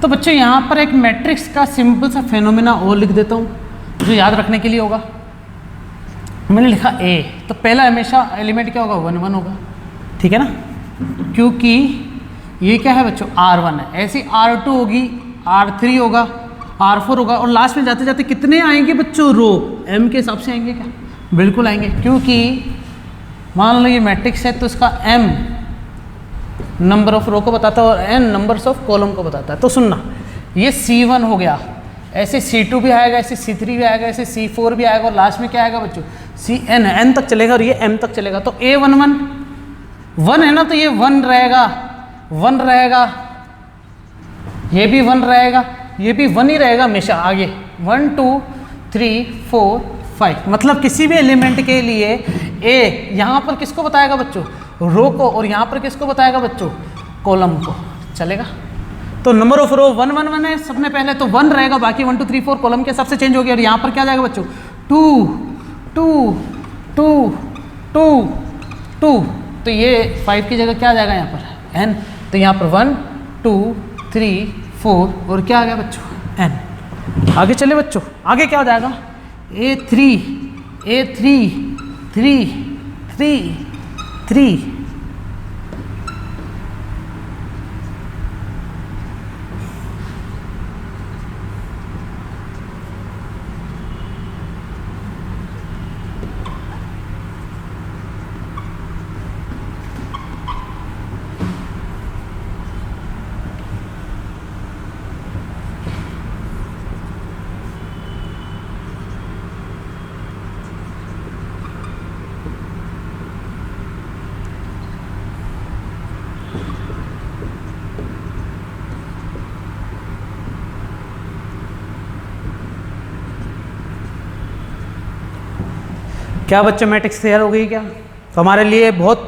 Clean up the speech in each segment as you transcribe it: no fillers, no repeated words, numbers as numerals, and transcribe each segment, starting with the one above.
तो बच्चों यहाँ पर एक मैट्रिक्स का सिंपल सा फेनोमेना और लिख देता हूँ जो याद रखने के लिए होगा। मैंने लिखा ए, तो पहला हमेशा एलिमेंट क्या होगा, 1 1 होगा, ठीक है ना, क्योंकि ये क्या है बच्चों R1 है। ऐसी R2 होगी, R3 होगा, R4 होगा, और लास्ट में जाते जाते कितने आएंगे बच्चों, रो M के हिसाब से आएंगे क्या, बिल्कुल आएंगे, क्योंकि मान लो ये मैट्रिक्स है तो इसका M नंबर ऑफ रो को बताता है और N नंबर्स ऑफ कॉलम को बताता है। तो सुनना, ये C1 हो गया, ऐसे C2 भी आएगा, ऐसे C3 भी आएगा, ऐसे C4 भी आएगा, और लास्ट में क्या आएगा बच्चों, Cn, N तक चलेगा और ये M तक चलेगा। तो A11 1 है ना, तो ये 1 रहेगा, 1 रहेगा, ये भी 1 रहेगा, ये भी 1 ही रहेगा हमेशा आगे। 1 2 3 4 5, मतलब किसी भी एलिमेंट के लिए A यहाँ पर किसको बताएगा बच्चों, रो को, और यहाँ पर किसको बताएगा बच्चों, कॉलम को, चलेगा। तो नंबर ऑफ रो 1 1 1 है, सबने पहले तो 1 रहेगा, बाकी 1 2 3 4 कॉलम के सबसे चेंज हो गया, और यहाँ पर क्या जाएगा बच्चों, 2 2 2 2 2, तो ये 5 की जगह क्या आ जाएगा यहाँ पर n, तो यहाँ पर 1 2 3 4 और क्या आ गया बच्चों n। आगे चले बच्चों, आगे क्या हो जाएगा, A3 3 3 3। क्या बच्चों मैट्रिक्स तैयार हो गई क्या? तो हमारे लिए बहुत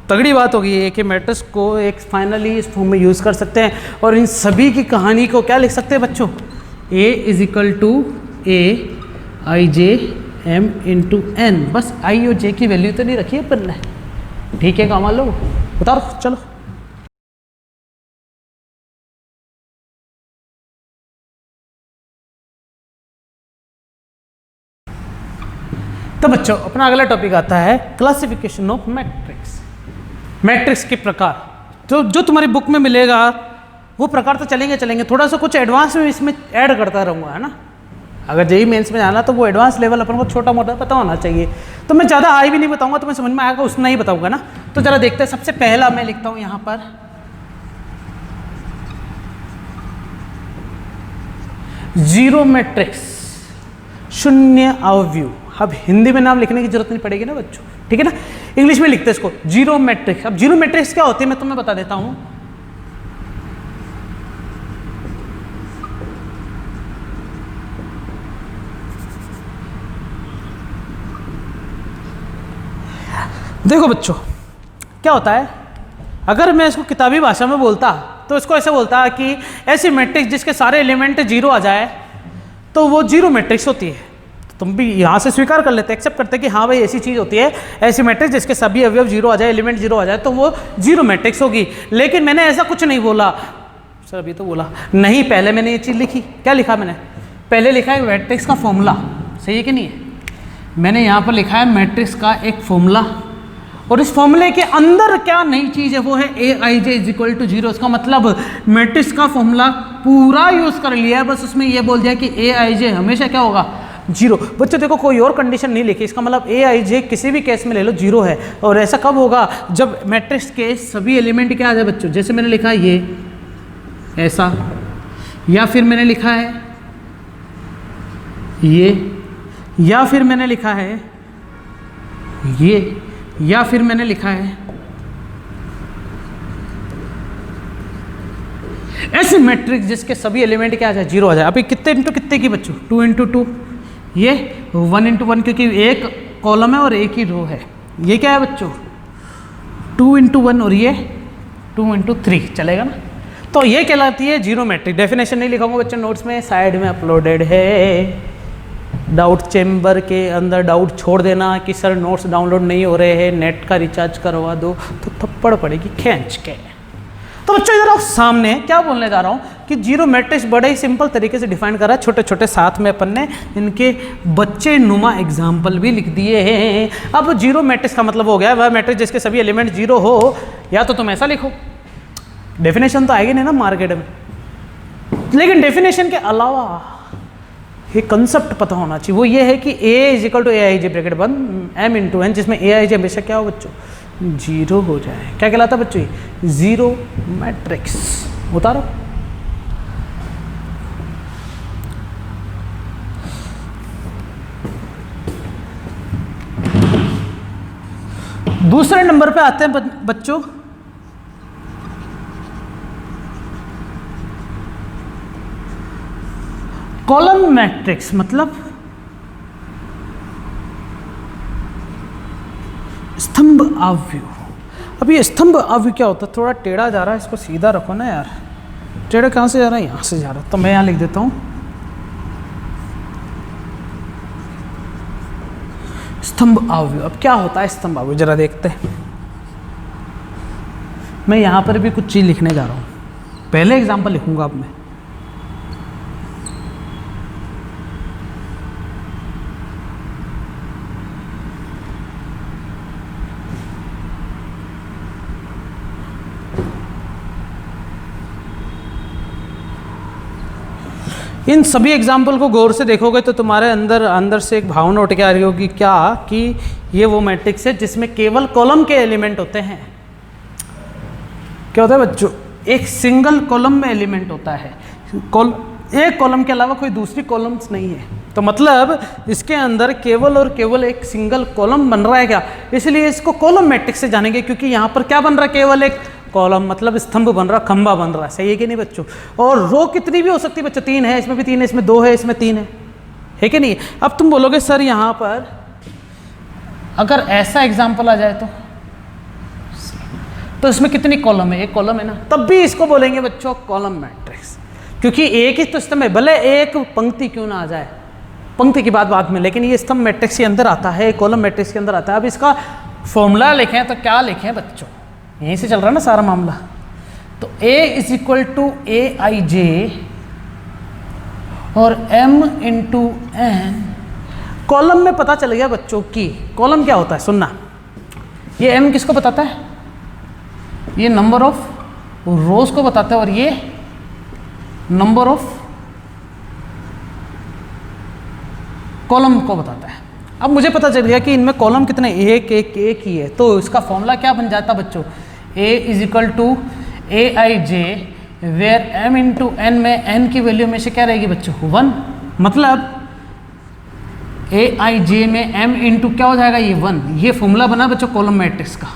तगड़ी बात हो गई है कि मैट्रिक्स को एक फाइनली इस फॉर्म में यूज़ कर सकते हैं, और इन सभी की कहानी को क्या लिख सकते हैं बच्चों, A = A I J M × N। बस I और J की वैल्यू तो नहीं रखी है अपन ने, ठीक है काम लो, बताओ चलो। तो बच्चों अपना अगला टॉपिक आता है क्लासिफिकेशन ऑफ मैट्रिक्स। मैट्रिक्स के प्रकार, तो जो तुम्हारी बुक में मिलेगा वो प्रकार तो चलेंगे, थोड़ा सा कुछ एडवांस में इसमें ऐड करता रहूँगा, है ना। अगर जेईई मेंस में जाना तो वो एडवांस लेवल अपन को छोटा मोटा पता होना चाहिए, तो मैं ज़्यादा हाई भी नहीं बताऊंगा, तुम्हें समझ में आएगा उतना ही बताऊंगा ना। तो जरा देखते हैं, सबसे पहला मैं लिखता हूँ यहाँ पर जीरो मैट्रिक्स, शून्य अवयव। अब हिंदी में नाम लिखने की जरूरत नहीं पड़ेगी ना बच्चों, ठीक है ना, इंग्लिश में लिखते हैं इसको जीरो मैट्रिक्स। अब जीरो मैट्रिक्स क्या होती है मैं तुम्हें बता देता हूं। देखो बच्चों क्या होता है, अगर मैं इसको किताबी भाषा में बोलता तो इसको ऐसे बोलता कि ऐसी मैट्रिक्स जिसके सारे एलिमेंट जीरो आ जाए तो वो जीरो मैट्रिक्स होती है। तुम भी यहाँ से स्वीकार कर लेते, एक्सेप्ट करते कि हाँ भाई ऐसी चीज़ होती है, ऐसी मैट्रिक्स जिसके सभी अवयव जीरो आ जाए, एलिमेंट जीरो आ जाए, तो वो जीरो मैट्रिक्स होगी। लेकिन मैंने ऐसा कुछ नहीं बोला सर, अभी तो बोला नहीं, पहले मैंने ये चीज़ लिखी। क्या लिखा मैंने? पहले लिखा है मैट्रिक्स का फॉर्मूला, सही है कि नहीं है। मैंने यहाँ पर लिखा है मैट्रिक्स का एक फॉर्मूला, और इस फॉर्मूले के अंदर क्या नई चीज़ है वो है Aij = 0। इसका मतलब मैट्रिक्स का फॉर्मूला पूरा यूज़ कर लिया है, बस उसमें ये बोल दिया कि Aij हमेशा क्या होगा, जीरो। बच्चों देखो कोई और कंडीशन नहीं लिखी, इसका मतलब Aij किसी भी केस में ले लो जीरो है। और ऐसा कब होगा, जब मैट्रिक्स के सभी एलिमेंट क्या आ जाए बच्चों, जैसे मैंने लिखा है ये ऐसा, या फिर मैंने लिखा है ये, या फिर मैंने लिखा है ये, या फिर मैंने लिखा है ऐसे मैट्रिक्स जिसके सभी एलिमेंट क्या आ जाए, जीरो आ जाए। अभी कितने इंटू कितने की बच्चों, 2 × 2, ये 1 × 1, क्योंकि एक कॉलम है और एक ही रो है। ये क्या है बच्चों, 2 × 1, और ये 2 × 3, चलेगा ना। तो ये कहलाती है जीरो मैट्रिक। डेफिनेशन नहीं लिखाऊंगा बच्चों, नोट्स में साइड में अपलोडेड है। डाउट चेम्बर के अंदर डाउट छोड़ देना कि सर नोट्स डाउनलोड नहीं हो रहे हैं, नेट का रिचार्ज करवा दो, तो थप्पड़ पड़ेगी खींच के। तो बच्चों इधर आओ, सामने क्या बोलने जा रहा हूं कि जीरो मैट्रिक्स बड़े ही सिंपल तरीके से डिफाइन करा है, छोटे छोटे साथ में अपन ने इनके बच्चे नुमा एग्जाम्पल भी लिख दिए हैं। अब जीरो मैट्रिक्स का मतलब हो गया वह मैट्रिक्स जिसके सभी एलिमेंट जीरो हो, या तो तुम ऐसा लिखो, डेफिनेशन तो आएगी नहीं ना मार्केट में, लेकिन डेफिनेशन के अलावा ये कंसेप्ट पता होना चाहिए। वो ये है कि A is equal to a i j bracket बंद M इंटू एन, जिसमें ए आई जे हमेशा क्या हो बच्चों, जीरो हो जाए। क्या कहलाता है बच्चों, जीरो मैट्रिक्स। उतारो, दूसरे नंबर पे आते हैं बच्चों कॉलम मैट्रिक्स, मतलब स्तंभ आव्यूह। अब ये स्तंभ आव्यूह क्या होता है, थोड़ा टेढ़ा जा रहा है, इसको सीधा रखो ना यार। टेढ़ा कहाँ से जा रहा है, यहाँ से जा रहा है, तो मैं यहाँ लिख देता हूँ स्तंभ आव्यूह। अब क्या होता है स्तंभ आव्यूह, जरा देखते हैं। मैं यहाँ पर भी कुछ चीज़ लिखने जा रहा हूँ, पहले एग्जाम्पल लिखूंगा अब मैं। इन सभी एग्जाम्पल को गौर से देखोगे तो तुम्हारे अंदर से एक भावना उठ के आ रही होगी, क्या कि ये वो मैट्रिक्स है जिसमें केवल कॉलम के एलिमेंट होते हैं। क्या होता है बच्चों, एक सिंगल कॉलम में एलिमेंट होता है, एक कॉलम के अलावा कोई दूसरी कॉलम्स नहीं है। तो मतलब इसके अंदर केवल और केवल एक सिंगल कॉलम बन रहा है क्या, इसलिए इसको कॉलम मैट्रिक्स से जानेंगे, क्योंकि यहाँ पर क्या बन रहा है, केवल एक कॉलम, मतलब स्तंभ बन रहा, खंबा बन रहा है। सही है कि नहीं बच्चों। और रो कितनी भी हो सकती है बच्चों, 3 है, इसमें भी 3 है, इसमें 2 है, इसमें 3 है कि नहीं। अब तुम बोलोगे सर यहाँ पर अगर ऐसा एग्जाम्पल आ जाए तो इसमें कितनी कॉलम है, एक कॉलम है ना, तब भी इसको बोलेंगे बच्चों कॉलम मैट्रिक्स, क्योंकि एक ही तो स्तंभ है, भले एक पंक्ति क्यों ना आ जाए, पंक्ति की बात बाद में, लेकिन ये स्तंभ मैट्रिक्स के अंदर आता है, कॉलम मैट्रिक्स के अंदर आता है। अब इसका फॉर्मूला लिखें तो क्या लिखें बच्चों, यहीं से चल रहा है ना सारा मामला। तो A is equal to a i जे और M इंटू एन। कॉलम में पता चल गया बच्चों की कॉलम क्या होता है, सुनना, ये M किसको बताता है, ये नंबर ऑफ रोज को बताता है, और ये नंबर ऑफ कॉलम को बताता है। अब मुझे पता चल गया कि इनमें कॉलम कितने, एक ही है, तो इसका फॉर्मूला क्या बन जाता बच्चों, A is equal to a i j where M into n में n की वैल्यू में से क्या रहेगी बच्चों, 1। मतलब ए आई जे में M इंटू क्या हो जाएगा, ये 1। ये फॉर्मूला बना बच्चों कॉलम मैट्रिक्स का,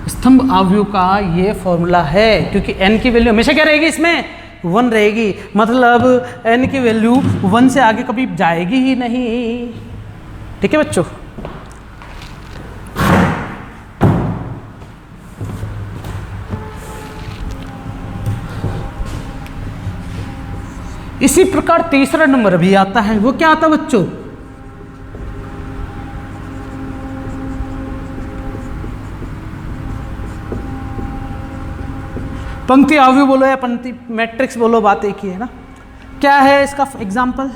स्तंभ आव्यूह का ये फॉर्मूला है, क्योंकि n की वैल्यू हमेशा क्या रहेगी, इसमें 1 रहेगी। मतलब n की वैल्यू 1 से आगे कभी जाएगी ही नहीं। ठीक है बच्चों। इसी प्रकार तीसरा नंबर भी आता है, वो क्या आता है बच्चों, पंक्ति आव्यूह बोलो या पंक्ति मैट्रिक्स बोलो, बात एक ही है ना। क्या है इसका एग्जाम्पल,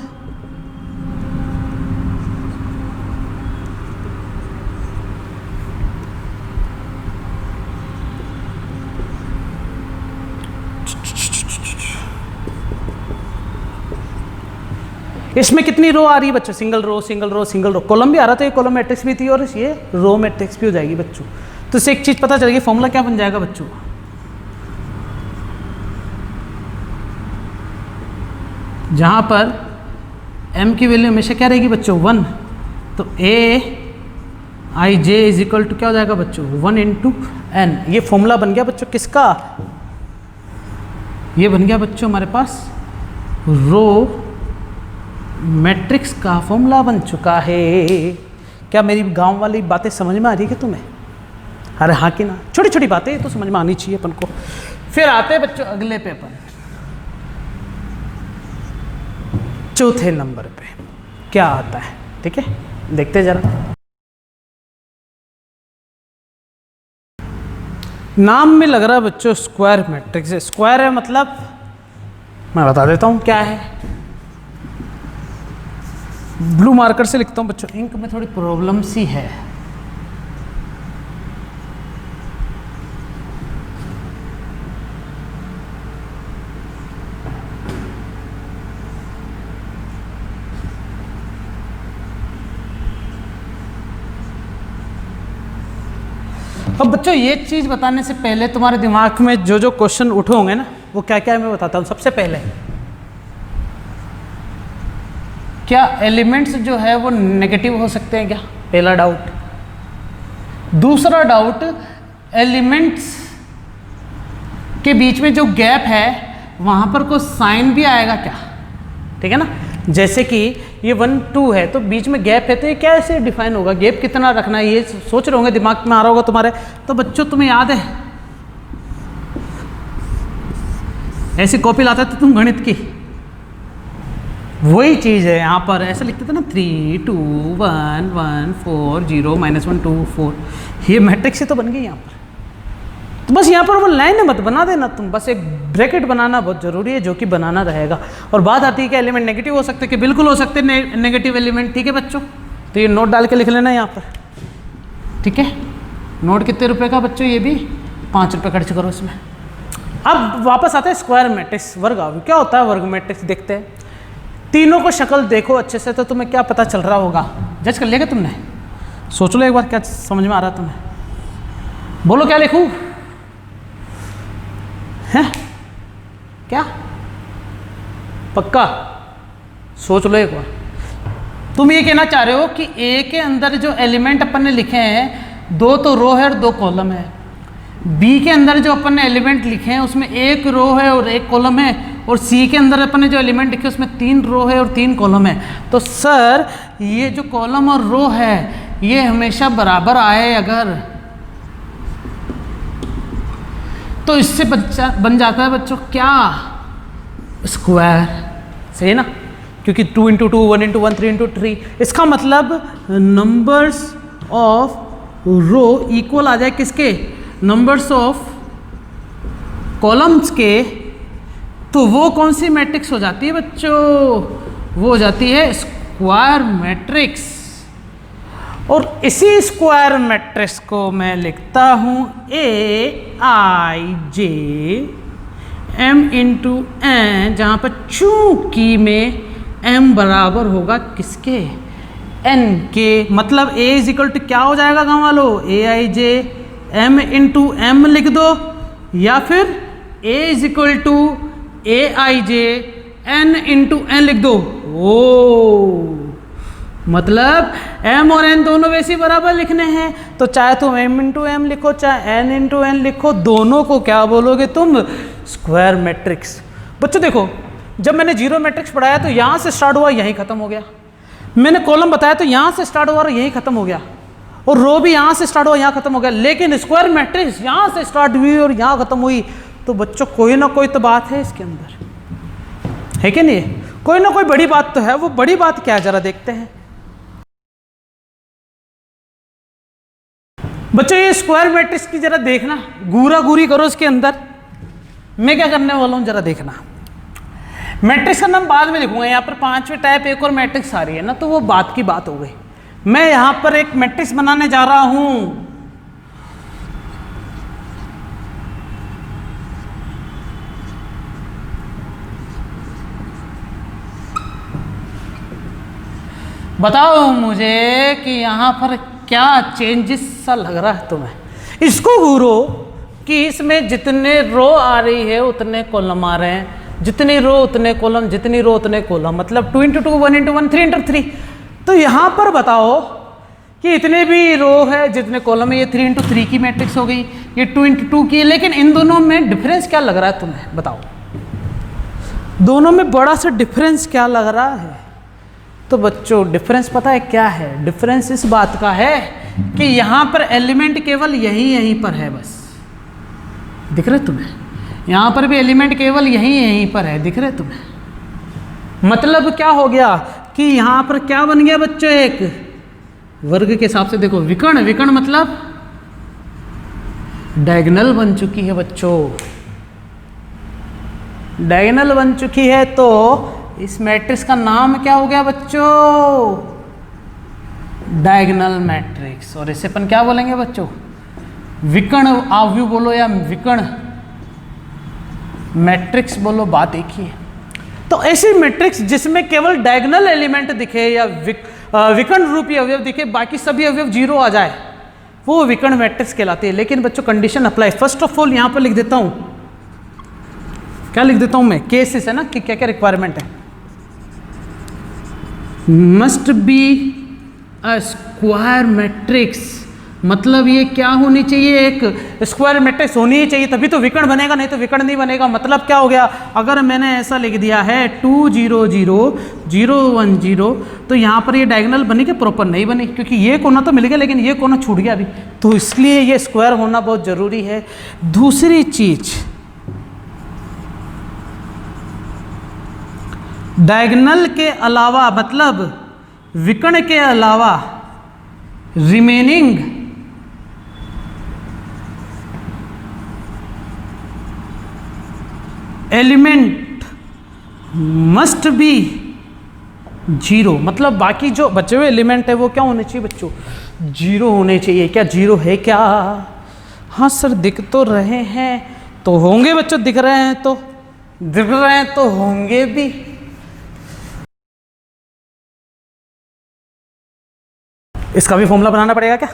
इसमें कितनी रो आ रही है बच्चों, single row single row single row, column भी आ रहा था, ये कॉलम मैट्रिक्स भी थी और ये रो मैट्रिक्स भी हो जाएगी बच्चों। तो इससे एक चीज पता चलेगी, फॉर्मूला क्या बन जाएगा बच्चों, जहां पर m की वैल्यू हमेशा क्या रहेगी बच्चों, 1, तो ए i J is equal to क्या हो जाएगा बच्चों, 1 इंटू एन। ये फॉर्मूला बन गया बच्चों किसका, ये बन गया बच्चों हमारे पास रो मैट्रिक्स का फॉर्मूला बन चुका है। क्या मेरी गांव वाली बातें समझ में आ रही है कि तुम्हें, अरे हाँ कि ना, छोटी छोटी बातें तो समझ में आनी चाहिए अपन को। फिर आते हैं बच्चों अगले पे, अपन चौथे नंबर पे क्या आता है, ठीक है देखते जरा। नाम में लग रहा है बच्चों स्क्वायर मैट्रिक्स है। स्क्वायर है मतलब मैं बता देता हूँ क्या है। ब्लू मार्कर से लिखता हूँ बच्चों, इंक में थोड़ी प्रॉब्लम सी है। अब बच्चों ये चीज़ बताने से पहले तुम्हारे दिमाग में जो जो क्वेश्चन उठे होंगे ना, वो क्या क्या है मैं बताता हूँ। सबसे पहले क्या एलिमेंट्स जो है वो नेगेटिव हो सकते हैं क्या, पहला डाउट। दूसरा डाउट, एलिमेंट्स के बीच में जो गैप है वहाँ पर कोई साइन भी आएगा क्या, ठीक है ना। जैसे कि ये 1 2 है तो बीच में गैप है, तो ये कैसे डिफाइन होगा, गैप कितना रखना है, ये सोच रहे होंगे, दिमाग में आ रहा होगा तुम्हारे। तो बच्चों तुम्हें याद है ऐसी कॉपी लाता था तुम गणित की, वही चीज़ है यहाँ पर। ऐसे लिखते थे ना 3 2 1 1 4 0 -1 2 4, ये मैट्रिक्स से तो बन गई यहाँ पर। तो बस यहाँ पर वो लाइन मत बना देना तुम, बस एक ब्रैकेट बनाना बहुत ज़रूरी है, जो कि बनाना रहेगा। और बात आती है कि एलिमेंट नेगेटिव हो सकते हैं कि बिल्कुल हो सकते हैं नेगेटिव एलिमेंट, ठीक है बच्चों। तो ये नोट डाल के लिख लेना यहाँ पर, ठीक है। नोट कितने रुपए का बच्चों, ये भी 5 रुपये खर्च करो इसमें। अब वापस आते हैं स्क्वायर मैट्रिक्स, वर्ग आवे क्या होता है वर्ग मैट्रिक्स, देखते हैं। तीनों को शक्ल देखो अच्छे से तो तुम्हें क्या पता चल रहा होगा, जज कर लिया तुमने, सोच लो एक बार क्या समझ में आ रहा है तुम्हें, बोलो क्या लिखूं है, क्या पक्का सोच लो एक बार। तुम ये कहना चाह रहे हो कि ए के अंदर जो एलिमेंट अपन ने लिखे हैं 2 तो रो है और 2 कॉलम है, बी के अंदर जो अपन ने एलिमेंट लिखे हैं उसमें 1 रो है और 1 कॉलम है, और सी के अंदर अपन ने जो एलिमेंट लिखे उसमें 3 रो है और 3 कॉलम है। तो सर ये जो कॉलम और रो है ये हमेशा बराबर आए अगर, तो इससे बन जाता है बच्चों क्या, स्क्वायर, सही है ना, क्योंकि 2 × 2 1 × 1 3 × 3, इसका मतलब नंबर्स ऑफ रो इक्वल आ जाए किसके, नंबर्स ऑफ कॉलम्स के। तो वो कौन सी मैट्रिक्स हो जाती है बच्चों, वो हो जाती है स्क्वायर मैट्रिक्स। और इसी स्क्वायर मैट्रिक्स को मैं लिखता हूँ AIJ M × N, जहाँ पर चूंकि में M बराबर होगा किसके, N के, मतलब A = क्या हो जाएगा गाँव वालों, AIJ M × M लिख दो, या फिर A = AIJ N × N लिख दो। ओ मतलब m और n दोनों वैसे बराबर लिखने हैं, तो चाहे तुम m × m लिखो चाहे n × n लिखो, दोनों को क्या बोलोगे तुम, स्क्वायर मैट्रिक्स। बच्चों देखो, जब मैंने जीरो मैट्रिक्स पढ़ाया तो यहाँ से स्टार्ट हुआ यहीं खत्म हो गया, मैंने कॉलम बताया तो यहाँ से स्टार्ट हुआ और यहीं खत्म हो गया, और रो भी यहाँ से स्टार्ट हुआ यहाँ खत्म हो गया। लेकिन स्क्वायर मैट्रिक्स यहाँ से स्टार्ट हुई और यहाँ खत्म हुई, तो बच्चों कोई ना कोई तो बात है इसके अंदर, है कि नहीं, कोई ना कोई बड़ी बात तो है। वो बड़ी बात क्या है जरा देखते हैं बच्चों। ये स्क्वायर मैट्रिक्स की जरा देखना, घूरा घूरी करो इसके अंदर, मैं क्या करने वाला हूँ जरा देखना। मैट्रिक्स का नाम बाद में लिखूंगा, यहाँ पर 5वें टाइप एक और मैट्रिक्स आ रही है ना, तो वो बात की बात हो गई। मैं यहाँ पर एक मैट्रिक्स बनाने जा रहा हूँ, बताओ मुझे कि यहाँ पर क्या चेंजेस सा लग रहा है तुम्हें। इसको घूरो कि इसमें जितने रो आ रही है उतने कॉलम आ रहे हैं, जितनी रो उतने कॉलम, जितनी रो उतने कॉलम, मतलब 2 × 2 1 × 1 3 × 3। तो यहाँ पर बताओ कि इतने भी रो है जितने कॉलम है, ये 3 × 3 की मैट्रिक्स हो गई, ये 2 × 2 की। लेकिन इन दोनों में डिफरेंस क्या लग रहा है तुम्हें, बताओ, दोनों में बड़ा सा डिफरेंस क्या लग रहा है। तो बच्चों डिफरेंस पता है क्या है, डिफरेंस इस बात का है कि यहाँ पर एलिमेंट केवल यहीं पर है, बस दिख रहे तुम्हें, यहाँ पर भी एलिमेंट केवल यहीं पर है, दिख रहे तुम्हें। मतलब क्या हो गया कि यहाँ पर क्या बन गया बच्चों, एक वर्ग के हिसाब से देखो, विकर्ण, विकर्ण मतलब डायगोनल बन चुकी है बच्चों, डायगोनल बन चुकी है, तो इस मैट्रिक्स का नाम क्या हो गया बच्चों? Diagonal matrix. और इसे अपन क्या बोलेंगे बच्चों? विकर्ण आव्यूह बोलो या विकर्ण मैट्रिक्स बोलो, बात एक ही है। तो ऐसी मैट्रिक्स जिसमें केवल डायगोनल एलिमेंट दिखे या विकर्ण रूपी अवयव दिखे, बाकी सभी अवयव जीरो आ जाए, वो विकर्ण मैट्रिक्स कहलाती है। लेकिन बच्चों condition apply, first of all यहां पर लिख देता हूं, क्या लिख देता हूं मैं? केसेस है ना कि क्या क्या रिक्वायरमेंट है। Must be a square matrix, मतलब ये क्या होनी चाहिए? एक स्क्वायर मैट्रिक्स होनी ही चाहिए, तभी तो विकर्ण बनेगा, नहीं तो विकर्ण नहीं बनेगा। मतलब क्या हो गया? अगर मैंने ऐसा लिख दिया है 2 0 0 0 1 0, तो यहाँ पर ये डायगोनल बनी कि प्रॉपर नहीं बनी, क्योंकि ये कोना तो मिल गया लेकिन ये कोना छूट गया अभी, तो इसलिए ये स्क्वायर होना बहुत जरूरी है। दूसरी चीज, डायगोनल के अलावा, मतलब विकर्ण के अलावा remaining element must be zero, मतलब बाकी जो बचे हुए एलिमेंट है वो क्या होने चाहिए बच्चों? जीरो होने चाहिए। क्या जीरो है क्या? हाँ सर दिख तो रहे हैं, तो होंगे बच्चों, दिख रहे हैं तो दिख रहे हैं तो होंगे भी। इसका भी फॉर्मूला बनाना पड़ेगा क्या?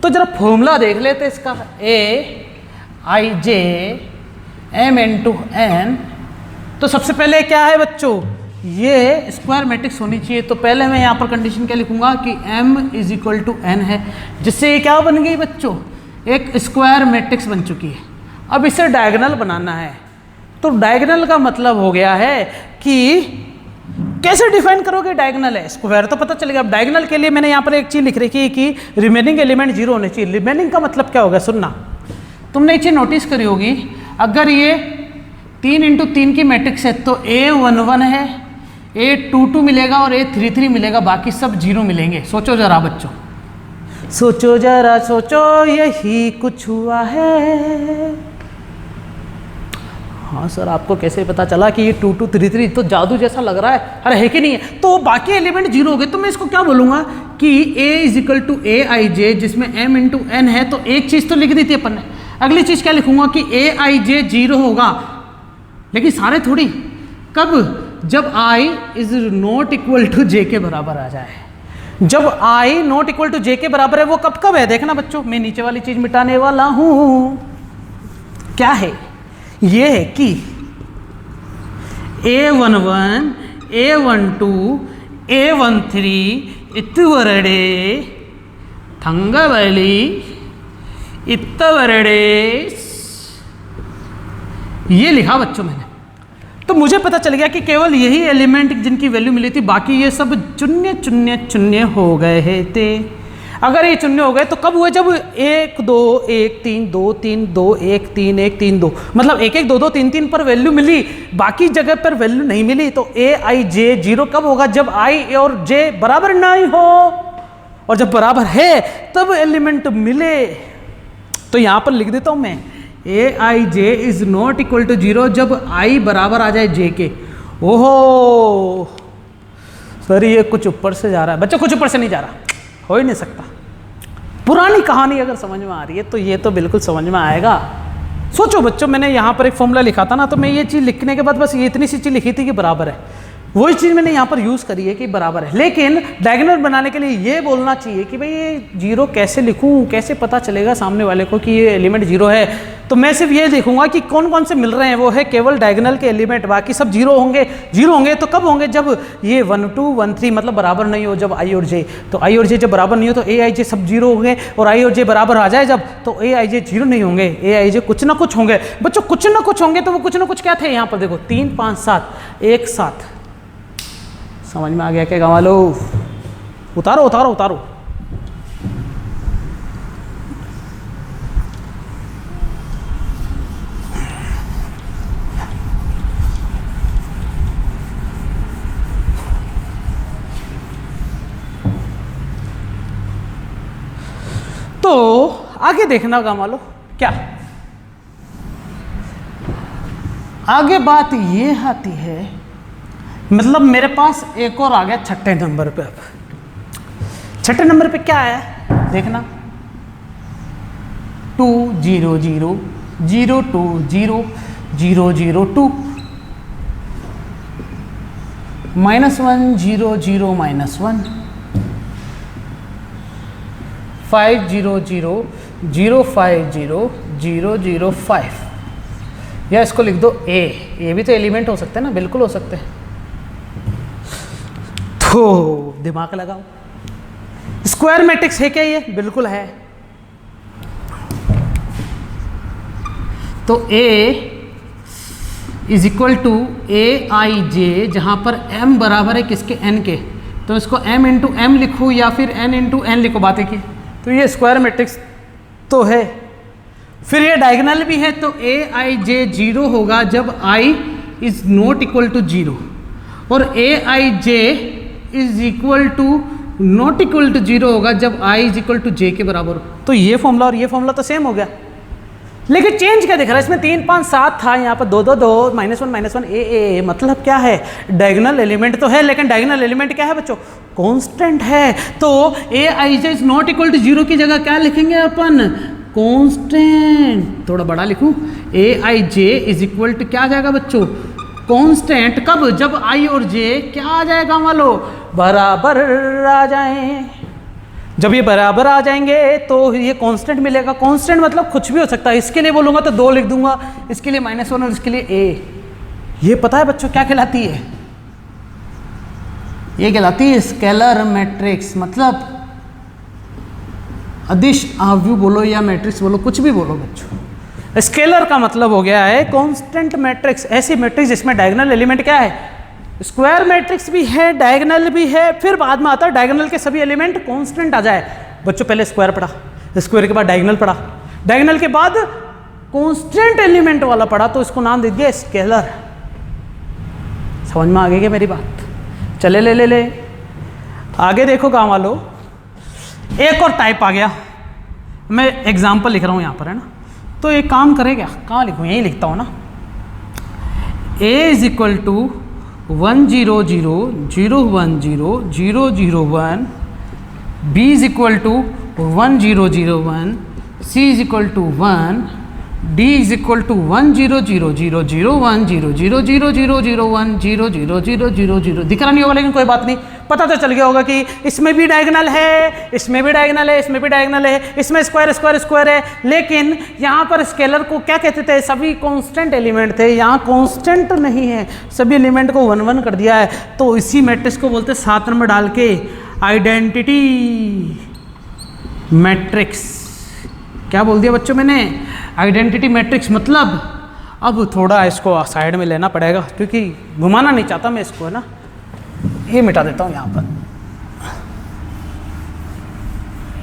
तो जरा फॉर्मूला देख लेते इसका। Aij m इंटू एन, तो सबसे पहले क्या है बच्चों? ये स्क्वायर मैट्रिक्स होनी चाहिए। तो पहले मैं यहाँ पर कंडीशन क्या लिखूंगा कि m is equal to n है, जिससे ये क्या बन गई बच्चों? एक स्क्वायर मैट्रिक्स बन चुकी है। अब इसे डायगोनल बनाना है, तो डायगोनल का मतलब हो गया है कि कैसे डिफाइन करोगे डायगोनल है? स्क्वायर तो पता चलेगा। अब डायगोनल के लिए मैंने यहाँ पर एक चीज लिख रखी है कि रिमेनिंग एलिमेंट जीरो होने चाहिए। रिमेनिंग का मतलब क्या होगा? सुनना, तुमने एक चीज नोटिस करी होगी, अगर ये 3 इंटू 3 की मैट्रिक्स है तो A11 है, A22 मिलेगा और A33 मिलेगा, बाकी सब जीरो मिलेंगे। सोचो जरा बच्चों, सोचो जरा सोचो, यही कुछ हुआ है। हाँ सर आपको कैसे पता चला कि ये 2 2 3 3? तो जादू जैसा लग रहा है। अरे है कि नहीं है? तो बाकी एलिमेंट जीरो हो गए, तो मैं इसको क्या बोलूंगा कि A is equal to Aij, जिसमें m इंटू एन है। तो एक चीज तो लिख दी थी अपन ने, अगली चीज क्या लिखूंगा कि Aij जीरो होगा, लेकिन सारे थोड़ी। कब? जब i is not equal to j के बराबर आ जाए। जब i not equal to j के बराबर है, वो कब कब है? देखना बच्चों, मैं नीचे वाली चीज मिटाने वाला हूं। क्या है? ये है कि A11 A12 A13 इत्तवरडे थंगवली इत्तवरडे, ये लिखा बच्चों मैंने। तो मुझे पता चल गया कि केवल यही एलिमेंट जिनकी वैल्यू मिली थी, बाकी ये सब चुन्ने चुन्ने चुन्ने हो गए थे। अगर ये चुन्ने हो गए तो कब हुए? जब 1 2 1 3 2 3 2 1 3 1 3 2, मतलब 1 1 2 2 3 3 पर वैल्यू मिली, बाकी जगह पर वैल्यू नहीं मिली। तो Aij जीरो कब होगा? जब i और j बराबर नहीं हो, और जब बराबर है तब एलिमेंट मिले। तो यहां पर लिख देता हूं मैं, Aij is not equal to zero जब i बराबर आ जाए j के। ओहो सर ये कुछ ऊपर से जा रहा है बच्चों, कुछ ऊपर से नहीं जा रहा, हो ही नहीं सकता। पुरानी कहानी अगर समझ में आ रही है तो ये तो बिल्कुल समझ में आएगा। सोचो बच्चों, मैंने यहाँ पर एक फॉर्मूला लिखा था ना, तो मैं ये चीज़ लिखने के बाद बस ये इतनी सी चीज़ लिखी थी कि बराबर है, वही चीज़ मैंने यहाँ पर यूज़ करी है कि बराबर है। लेकिन डायगोनल बनाने के लिए ये बोलना चाहिए कि भाई ये जीरो कैसे लिखूँ, कैसे पता चलेगा सामने वाले को कि ये एलिमेंट जीरो है। तो मैं सिर्फ ये देखूंगा कि कौन कौन से मिल रहे हैं, वो है केवल डायगोनल के एलिमेंट, बाकी सब जीरो होंगे। जीरो होंगे तो कब होंगे? जब ये 1 2 1 3 मतलब बराबर नहीं हो, जब i और j। तो i और j जब बराबर नहीं हो तो Aij सब जीरो होंगे, और i और j बराबर आ जाए जब, तो Aij जीरो नहीं होंगे, Aij कुछ ना कुछ होंगे बच्चों, कुछ ना कुछ होंगे। तो वो कुछ ना कुछ क्या थे? यहाँ पर देखो 3 5 7 एक साथ। समझ में आ गया क्या गाँव लो? उतारो उतारो उतारो। तो आगे देखना गाँव वालों, क्या? आगे बात ये आती है, मतलब मेरे पास एक और आ गया छठे नंबर पे। अब छठे नंबर पे क्या है देखना, 2 0 0 0 2 0 0 0 2 -1 0 0 -1 5 0 0 0 5 0 0 0 5, या इसको लिख दो ए भी तो एलिमेंट हो सकते हैं ना, बिल्कुल हो सकते हैं। तो दिमाग लगाओ, स्क्वायर मैट्रिक्स है क्या ये? बिल्कुल है। तो A is equal to AIJ, जहां पर M बराबर है किसके? N के, तो इसको M इंटू M लिखूँ या फिर N इंटू N लिखो, बातें की। तो ये स्क्वायर मैट्रिक्स तो है। फिर ये डायगोनल भी है, तो AIJ 0 होगा जब I is not equal to 0, और AIJ is equal to not equal to 0 होगा जब I is equal to J के बराबर हो। तो ये फॉर्मूला और ये फॉर्मूला तो सेम हो गया, लेकिन चेंज क्या दिख रहा है इसमें? 3 5 7 था, यहाँ पर 2 2 2 -1 A, मतलब क्या है? डायगोनल एलिमेंट तो है, लेकिन डायगोनल एलिमेंट क्या है बच्चों? कांस्टेंट है। तो AIJ is not equal to 0 की जगह क्या लिखेंगे अपन? कांस्टेंट। थोड़ा बड़ा लिखूं, AIJ इज इक्वल टू क्या आ जाएगा बच्चों? कांस्टेंट। कब? जब I और J क्या आ जाएगा वालो? बराबर आ जाए। जब ये बराबर आ जाएंगे तो ये कांस्टेंट मिलेगा। कांस्टेंट मतलब कुछ भी हो सकता है, इसके लिए बोलूँगा तो 2 लिख दूंगा, इसके लिए -1 और इसके लिए A। ये पता है बच्चों क्या कहलाती है? ये कहलाती है स्केलर मैट्रिक्स, मतलब अदिश आव्यू बोलो या मैट्रिक्स बोलो, कुछ भी बोलो बच्चों। स्केलर का मतलब हो गया है कांस्टेंट मैट्रिक्स, ऐसी मैट्रिक्स जिसमें डायगोनल एलिमेंट क्या है? स्क्वायर मैट्रिक्स भी है, डायगोनल भी है, फिर बाद में आता है डायगोनल के सभी एलिमेंट कांस्टेंट आ जाए। बच्चों पहले स्क्वायर पढ़ा, स्क्वायर के बाद डायगोनल पढ़ा, डायगोनल के बाद कांस्टेंट एलिमेंट वाला पढ़ा, तो इसको नाम दे दिया स्केलर। समझ में आ गई क्या मेरी बात? चले ले आगे देखो गाँव वालों, एक और टाइप आ गया। मैं एग्जाम्पल लिख रहा हूँ यहाँ पर, है ना, तो एक काम करेगा, कहाँ लिखूँ? यहीं लिखता हूँ ना। A is equal to 1 0 0 0 1 0 0 0 1, B is equal to 1 0 0 1, C is equal to 1, D is equal to 1 0 0 0 0 1 0 0 0 0 0 1 0 0 0 0 0। दिख रहा नहीं होगा, लेकिन कोई बात नहीं, पता तो चल गया होगा कि इसमें भी डायगोनल है, इसमें भी डायगोनल है, इसमें भी डायगोनल है, इसमें स्क्वायर स्क्वायर स्क्वायर है। लेकिन यहाँ पर स्केलर को क्या कहते थे? सभी कांस्टेंट एलिमेंट थे। यहाँ कांस्टेंट नहीं है, सभी एलिमेंट को 1 1 कर दिया है। तो इसी मैट्रिक्स को बोलते हैं 7 नंबर डाल के आइडेंटिटी मैट्रिक्स। क्या बोल दिया बच्चों मैंने? Identity matrix. मतलब अब थोड़ा इसको साइड में लेना पड़ेगा, क्योंकि घुमाना नहीं चाहता मैं इसको, है ना। ये मिटा देता हूँ यहाँ पर,